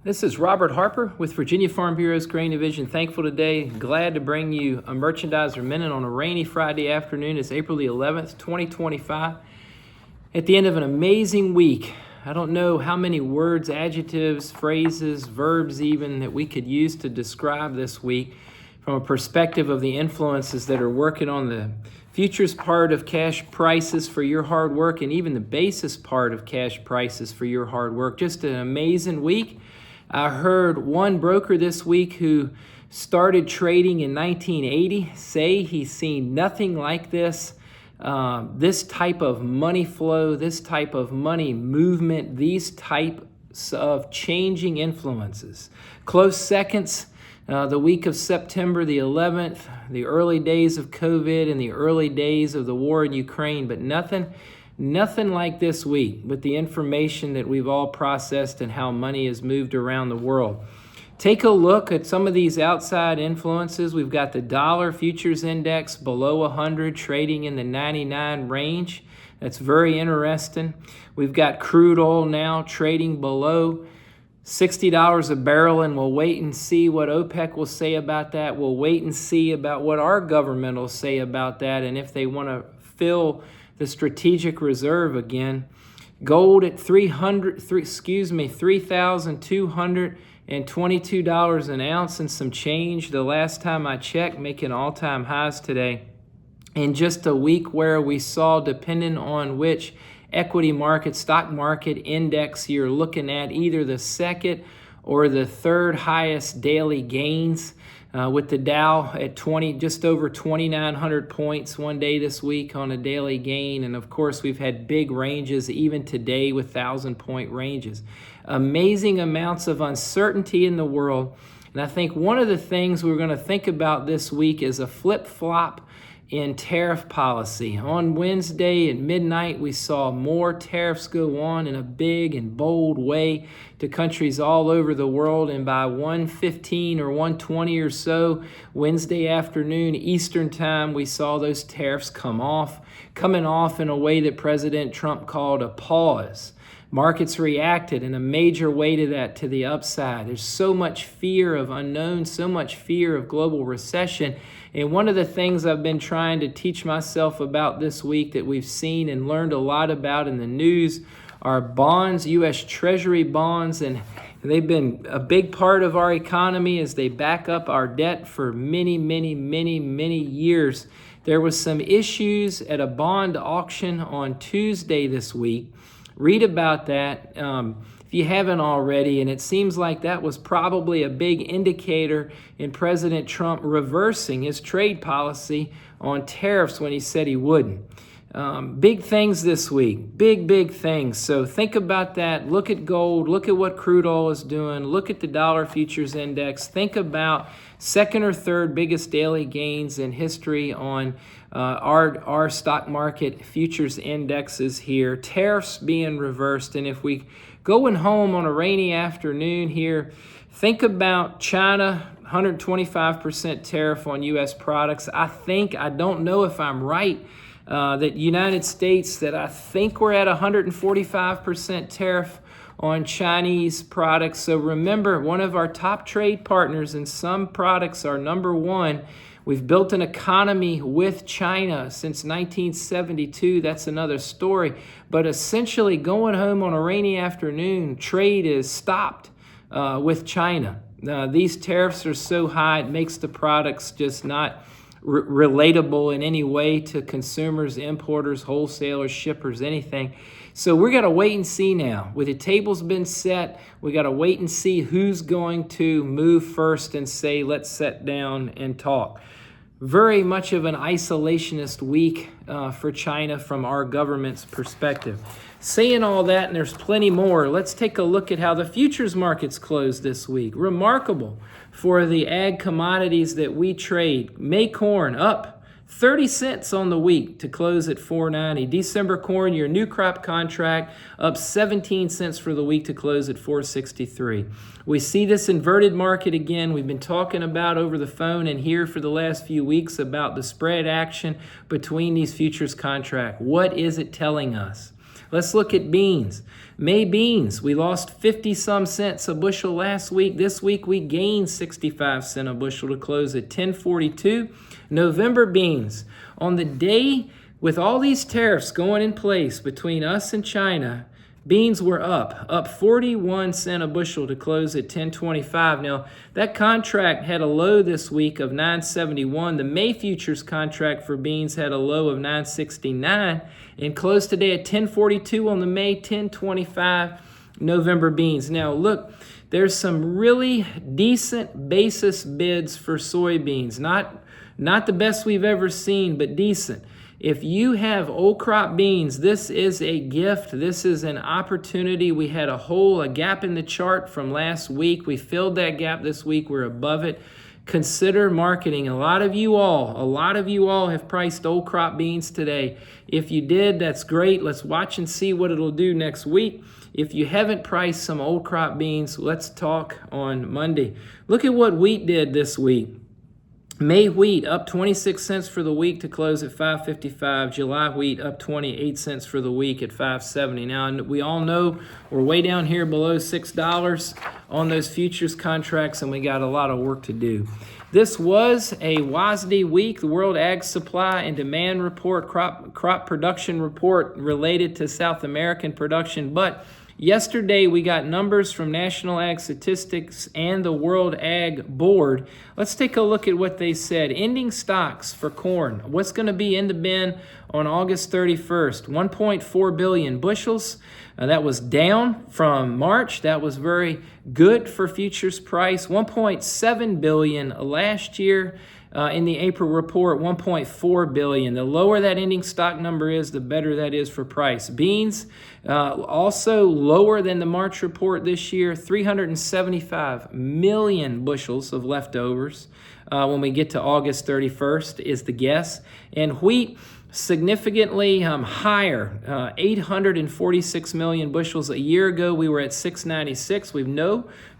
This is Robert Harper with Virginia Farm Bureau's Grain Division. Thankful today, glad to bring you a Merchandiser Minute on a rainy Friday afternoon. It's April the 11th, 2025. At the end of an amazing week, I don't know how many words, adjectives, phrases, verbs even that we could use to describe this week from a perspective of the influences that are working on the futures part of cash prices for your hard work and even the basis part of cash prices for your hard work. Just an amazing week. I heard one broker this week who started trading in 1980 say he's seen nothing like this. This type of money flow, this type of money movement, these types of changing influences. Close seconds, the week of September the 11th, the early days of COVID and the early days of the war in Ukraine, but nothing like this week with the information that we've all processed and how money has moved around the world. Take a look at some of these outside influences. We've got the dollar futures index below 100, trading in the 99 range. That's very interesting. We've got crude oil now trading below $60 a barrel, and we'll wait and see what OPEC will say about that. We'll wait and see about what our government will say about that and if they want to fill the strategic reserve again. Gold at $3,222 an ounce and some change the last time I checked, making all-time highs today. In just a week where we saw, depending on which equity market, stock market index you're looking at, either the second or the third highest daily gains, with the Dow at just over 2,900 points one day this week on a daily gain. And of course, we've had big ranges even today with 1,000-point ranges. Amazing amounts of uncertainty in the world. And I think one of the things we're going to think about this week is a flip-flop in tariff policy. On Wednesday at midnight, we saw more tariffs go on in a big and bold way to countries all over the world. And by 1:15 or 1:20 or so, Wednesday afternoon, Eastern time, we saw those tariffs coming off in a way that President Trump called a pause. Markets reacted in a major way to that, to the upside. There's so much fear of unknown, so much fear of global recession. And one of the things I've been trying to teach myself about this week that we've seen and learned a lot about in the news are bonds, U.S. Treasury bonds, and they've been a big part of our economy as they back up our debt for many years. There was some issues at a bond auction on Tuesday this week. Read about that if you haven't already, and it seems like that was probably a big indicator in President Trump reversing his trade policy on tariffs when he said he wouldn't. Big things this week, big things. So think about that. Look at gold, look at what crude oil is doing, look at the dollar futures index. Think about second or third biggest daily gains in history on our stock market futures indexes here. Tariffs being reversed. And if we going home on a rainy afternoon here, think about China, 125% tariff on U.S. products. I don't know if I'm right, that United States, that I think we're at 145% tariff on Chinese products. So remember, one of our top trade partners, and some products are number one. We've built an economy with China since 1972. That's another story. But essentially, going home on a rainy afternoon, trade is stopped with China. These tariffs are so high, it makes the products just not relatable in any way to consumers, importers, wholesalers, shippers, anything. So we're going to wait and see now. With the tables been set, we got to wait and see who's going to move first and say, let's sit down and talk. Very much of an isolationist week for China from our government's perspective. Saying all that, and there's plenty more, let's take a look at how the futures markets closed this week. Remarkable for the ag commodities that we trade. May corn up 30 cents on the week to close at $4.90. December corn, your new crop contract, up 17 cents for the week to close at $4.63. We see this inverted market again. We've been talking about over the phone and here for the last few weeks about the spread action between these futures contracts. What is it telling us? Let's look at beans. May beans, we lost 50 some cents a bushel last week. This week we gained 65 cents a bushel to close at 10.42. November beans, on the day with all these tariffs going in place between us and China, beans were up 41 cents a bushel to close at 10.25. Now, that contract had a low this week of 9.71. The May futures contract for beans had a low of 9.69 and closed today at 10.42 on the May, 10.25 November beans. Now, look, there's some really decent basis bids for soybeans. Not the best we've ever seen, but decent. If you have old crop beans, this is a gift. This is an opportunity. We had a gap in the chart from last week. We filled that gap this week. We're above it. Consider marketing. A lot of you all have priced old crop beans today. If you did, that's great. Let's watch and see what it'll do next week. If you haven't priced some old crop beans, let's talk on Monday. Look at what wheat did this week. May wheat up 26 cents for the week to close at 5.55. July wheat up 28 cents for the week at 5.70. Now, we all know we're way down here below $6 on those futures contracts, and we got a lot of work to do. This was a WASDE week, the World Ag Supply and Demand Report, crop production report related to South American production, but yesterday, we got numbers from National Ag Statistics and the World Ag Board. Let's take a look at what they said. Ending stocks for corn. What's going to be in the bin on August 31st? 1.4 billion bushels. That was down from March. That was very good for futures price. 1.7 billion last year. In the April report, 1.4 billion. The lower that ending stock number is, the better that is for price. Beans, also lower than the March report this year, 375 million bushels of leftovers when we get to August 31st is the guess. And wheat, significantly higher, 846 million bushels. A year ago, we were at 696.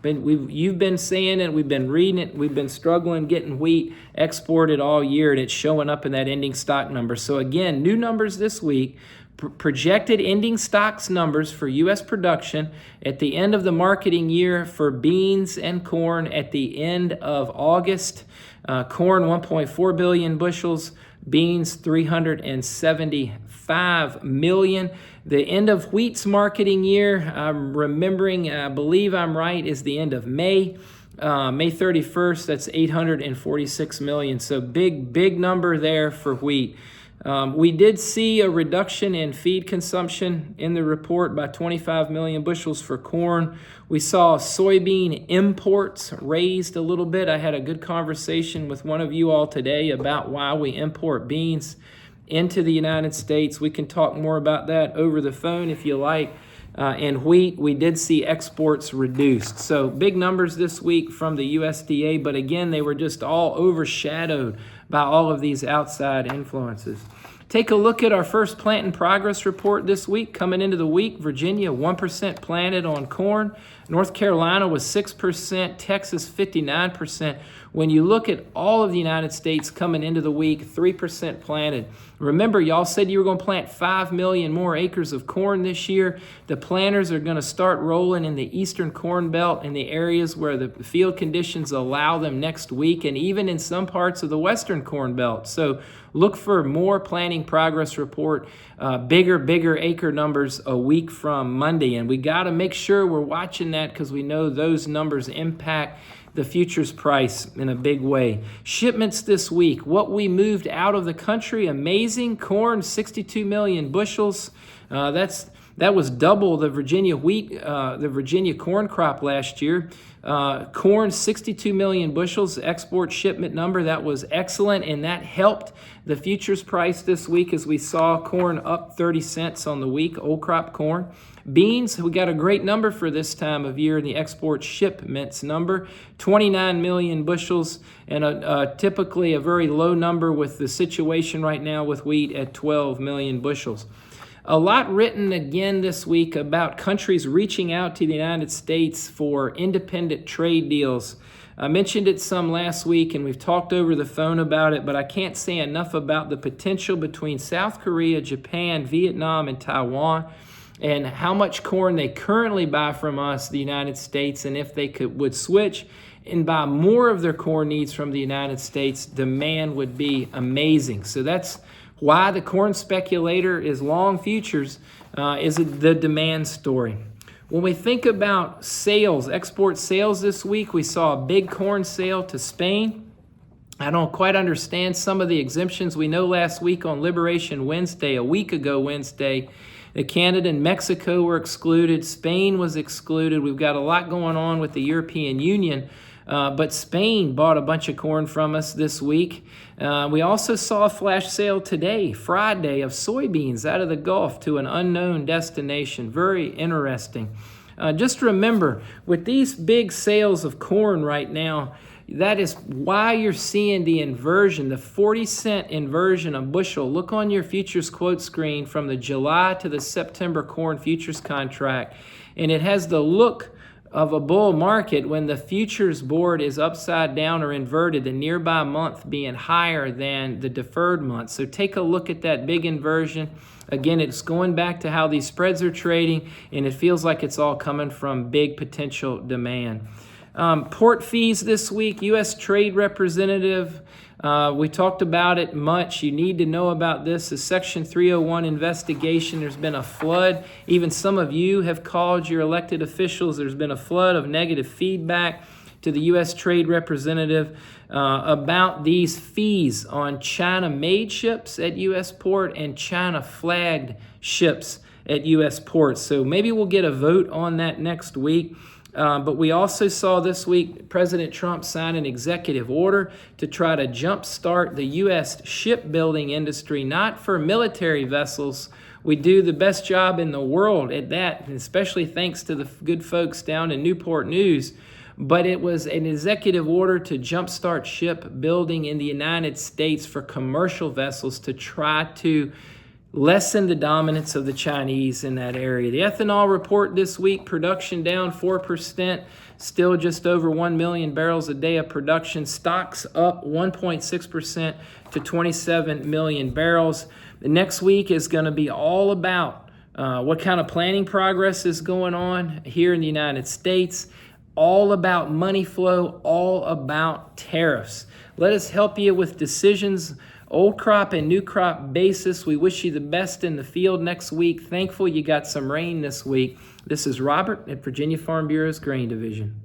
You've been saying it, we've been reading it, we've been struggling getting wheat exported all year, and it's showing up in that ending stock number. So again, new numbers this week, projected ending stocks numbers for U.S. production at the end of the marketing year for beans and corn at the end of August. Corn, 1.4 billion bushels. Beans, 375 million. The end of wheat's marketing year, I believe I'm right, is the end of May. May 31st, that's 846 million. So big number there for wheat. We did see a reduction in feed consumption in the report by 25 million bushels for corn. We saw soybean imports raised a little bit. I had a good conversation with one of you all today about why we import beans into the United States. We can talk more about that over the phone if you like. And wheat, we did see exports reduced. So big numbers this week from the USDA, but again, they were just all overshadowed by all of these outside influences. Take a look at our first plant in progress report this week. Coming into the week, Virginia, 1% planted on corn. North Carolina was 6%, Texas 59%. When you look at all of the United States coming into the week, 3% planted. Remember, y'all said you were going to plant 5 million more acres of corn this year. The planters are going to start rolling in the eastern corn belt in the areas where the field conditions allow them next week, and even in some parts of the western corn belt. So look for more planting progress report, bigger acre numbers a week from Monday. And we got to make sure we're watching that because we know those numbers impact the futures price in a big way. Shipments this week, what we moved out of the country, amazing. Corn, 62 million bushels. That was double the Virginia corn crop last year. Corn, 62 million bushels, export shipment number. That was excellent, and that helped the futures price this week as we saw corn up 30 cents on the week, old crop corn. Beans, we got a great number for this time of year in the export shipments number, 29 million bushels, and typically a very low number with the situation right now with wheat at 12 million bushels. A lot written again this week about countries reaching out to the United States for independent trade deals. I mentioned it some last week, and we've talked over the phone about it, but I can't say enough about the potential between South Korea, Japan, Vietnam, and Taiwan. and how much corn they currently buy from us, the United States, and if they would switch and buy more of their corn needs from the United States, demand would be amazing. So that's why the corn speculator is long futures, is the demand story. When we think about sales, export sales this week, we saw a big corn sale to Spain. I don't quite understand some of the exemptions. We know last week on Liberation Wednesday, a week ago Wednesday, that Canada and Mexico were excluded. Spain was excluded. We've got a lot going on with the European Union. But Spain bought a bunch of corn from us this week. We also saw a flash sale today, Friday, of soybeans out of the Gulf to an unknown destination. Very interesting. Just remember, with these big sales of corn right now, that is why you're seeing the inversion, the 40-cent inversion a bushel. Look on your futures quote screen from the July to the September corn futures contract, and it has the look of a bull market when the futures board is upside down or inverted, the nearby month being higher than the deferred month. So take a look at that big inversion. Again, it's going back to how these spreads are trading, and it feels like it's all coming from big potential demand. Port fees this week, U.S. Trade Representative, we talked about it much. You need to know about this. The Section 301 investigation. There's been a flood. Even some of you have called your elected officials. There's been a flood of negative feedback to the U.S. Trade Representative about these fees on China-made ships at U.S. port and China-flagged ships at U.S. ports. So maybe we'll get a vote on that next week. But we also saw this week President Trump sign an executive order to try to jumpstart the U.S. shipbuilding industry, not for military vessels. We do the best job in the world at that, and especially thanks to the good folks down in Newport News. But it was an executive order to jumpstart shipbuilding in the United States for commercial vessels to try to lessen the dominance of the Chinese in that area. The ethanol report this week, production down 4%, still just over 1 million barrels a day of production. Stocks up 1.6% to 27 million barrels. The next week is going to be all about what kind of planning progress is going on here in the United States, all about money flow, all about tariffs. Let us help you with decisions, old crop and new crop basis. We wish you the best in the field next week. Thankful you got some rain this week. This is Robert at Virginia Farm Bureau's Grain Division.